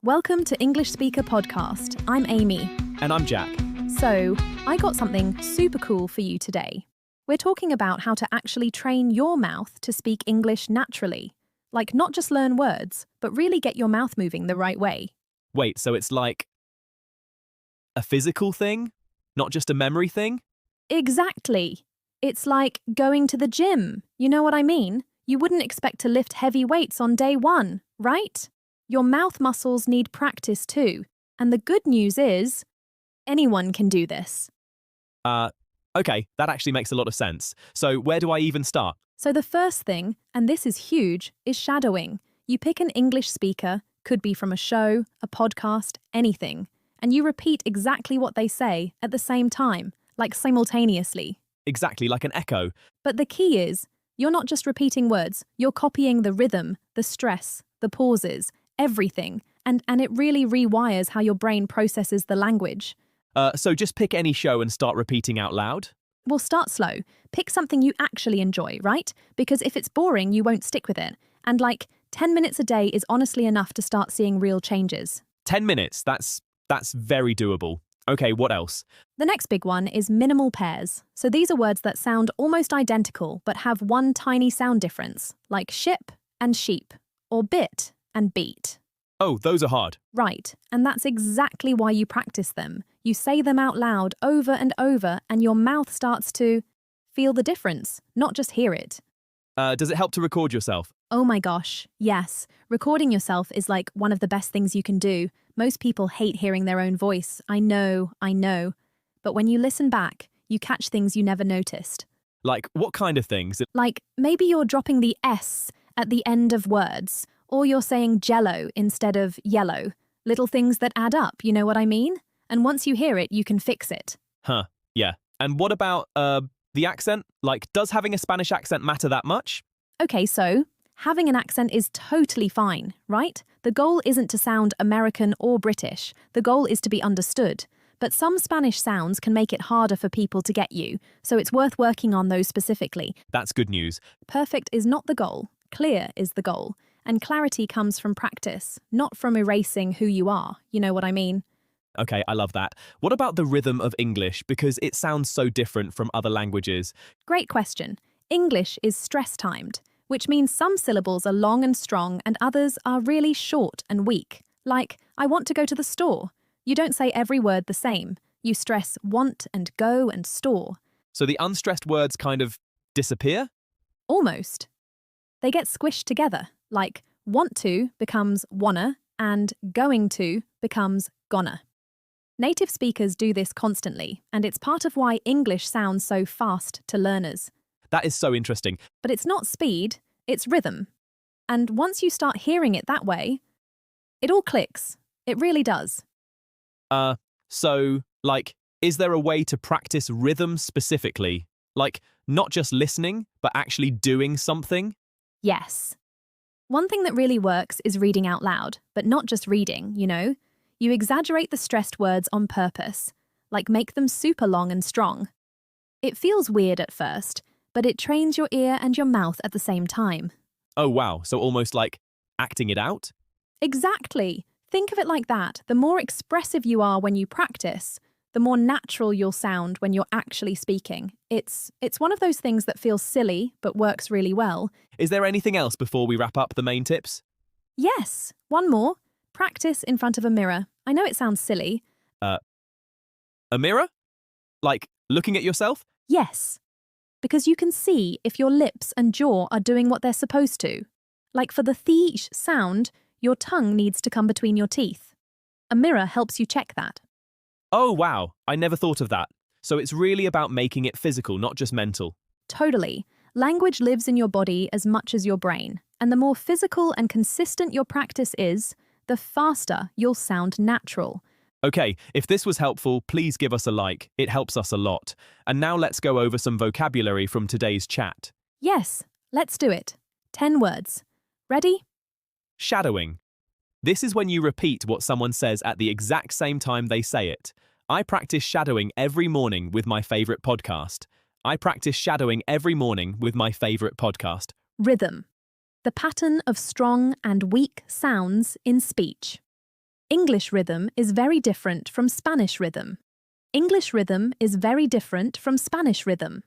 Welcome to English Speaker Podcast. I'm Amy. And I'm Jack. So, I got something super cool for you today. We're talking about how to actually train your mouth to speak English naturally. Like, not just learn words, but really get your mouth moving the right way. Wait, so it's like a physical thing? Not just a memory thing? Exactly. It's like going to the gym. You know what I mean? You wouldn't expect to lift heavy weights on day one, right? Your mouth muscles need practice too. And the good news is, anyone can do this. Okay, that actually makes a lot of sense. So where do I even start? So the first thing, and this is huge, is shadowing. You pick an English speaker, could be from a show, a podcast, anything, and you repeat exactly what they say at the same time, like simultaneously. Exactly, like an echo. But the key is, you're not just repeating words, you're copying the rhythm, the stress, the pauses, everything, and it really rewires how your brain processes the language. So just pick any show and start repeating out loud? Well, start slow. Pick something you actually enjoy, right? Because if it's boring, you won't stick with it. And 10 minutes a day is honestly enough to start seeing real changes. 10 minutes, that's very doable. Okay, what else? The next big one is minimal pairs. So these are words that sound almost identical but have one tiny sound difference, like ship and sheep, or bit and beat. Oh, those are hard. Right, and that's exactly why you practice them. You say them out loud over and over, and your mouth starts to feel the difference, not just hear it. Does it help to record yourself? Oh my gosh, yes. Recording yourself is like one of the best things you can do. Most people hate hearing their own voice. I know. But when you listen back, you catch things you never noticed. Like, what kind of things? Like, maybe you're dropping the S at the end of words, or you're saying jello instead of yellow. Little things that add up, you know what I mean? And once you hear it, you can fix it. Huh, yeah. And what about, the accent? Like, does having a Spanish accent matter that much? Okay, so having an accent is totally fine, right? The goal isn't to sound American or British. The goal is to be understood. But some Spanish sounds can make it harder for people to get you, so it's worth working on those specifically. That's good news. Perfect is not the goal. Clear is the goal. And clarity comes from practice, not from erasing who you are. You know what I mean? Okay, I love that. What about the rhythm of English? Because it sounds so different from other languages. Great question. English is stress-timed, which means some syllables are long and strong and others are really short and weak. Like, I want to go to the store. You don't say every word the same. You stress want and go and store. So the unstressed words kind of disappear? Almost. They get squished together, like want to becomes wanna and going to becomes gonna. Native speakers do this constantly, and it's part of why English sounds so fast to learners. That is so interesting. But it's not speed, it's rhythm. And once you start hearing it that way, it all clicks. It really does. So, is there a way to practice rhythm specifically? Like, not just listening, but actually doing something? Yes. One thing that really works is reading out loud, but not just reading, you know? You exaggerate the stressed words on purpose, like make them super long and strong. It feels weird at first, but it trains your ear and your mouth at the same time. Oh, wow. So almost like acting it out? Exactly. Think of it like that. The more expressive you are when you practice, the more natural you'll sound when you're actually speaking. It's one of those things that feels silly, but works really well. Is there anything else before we wrap up the main tips? Yes, one more. Practice in front of a mirror. I know it sounds silly. A mirror? Like, looking at yourself? Yes, because you can see if your lips and jaw are doing what they're supposed to. Like for the th sound, your tongue needs to come between your teeth. A mirror helps you check that. Oh, wow. I never thought of that. So it's really about making it physical, not just mental. Totally. Language lives in your body as much as your brain. And the more physical and consistent your practice is, the faster you'll sound natural. Okay, if this was helpful, please give us a like. It helps us a lot. And now let's go over some vocabulary from today's chat. Yes, let's do it. 10 words. Ready? Shadowing. This is when you repeat what someone says at the exact same time they say it. I practice shadowing every morning with my favorite podcast. I practice shadowing every morning with my favorite podcast. Rhythm. The pattern of strong and weak sounds in speech. English rhythm is very different from Spanish rhythm. English rhythm is very different from Spanish rhythm.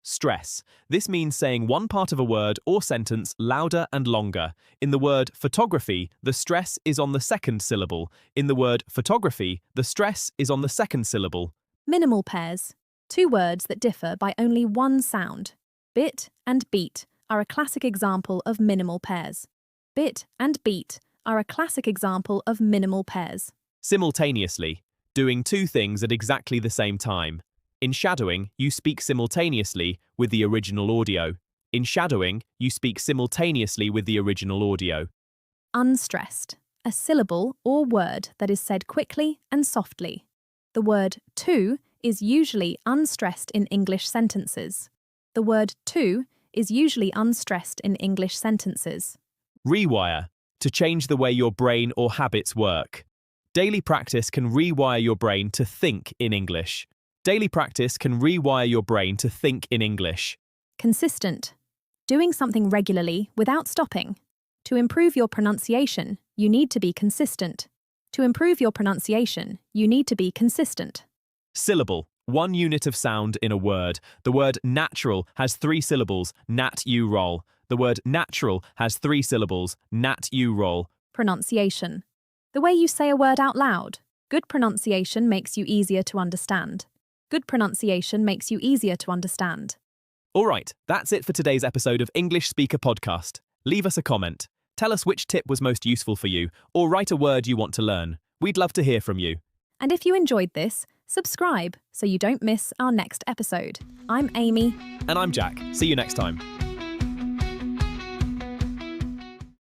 Stress. This means saying one part of a word or sentence louder and longer. In the word photography, the stress is on the second syllable. In the word photography, the stress is on the second syllable. Minimal pairs. Two words that differ by only one sound. Bit and beat are a classic example of minimal pairs. Bit and beat are a classic example of minimal pairs. Simultaneously. Doing two things at exactly the same time. In shadowing, you speak simultaneously with the original audio. In shadowing, you speak simultaneously with the original audio. Unstressed. A syllable or word that is said quickly and softly. The word to is usually unstressed in English sentences. The word to is usually unstressed in English sentences. Rewire. To change the way your brain or habits work. Daily practice can rewire your brain to think in English. Daily practice can rewire your brain to think in English. Consistent. Doing something regularly without stopping. To improve your pronunciation, you need to be consistent. To improve your pronunciation, you need to be consistent. Syllable. One unit of sound in a word. The word natural has 3 syllables, nat you roll. The word natural has 3 syllables, nat you roll. Pronunciation. The way you say a word out loud. Good pronunciation makes you easier to understand. Good pronunciation makes you easier to understand. All right, that's it for today's episode of English Speaker Podcast. Leave us a comment. Tell us which tip was most useful for you, or write a word you want to learn. We'd love to hear from you. And if you enjoyed this, subscribe so you don't miss our next episode. I'm Amy. And I'm Jack. See you next time.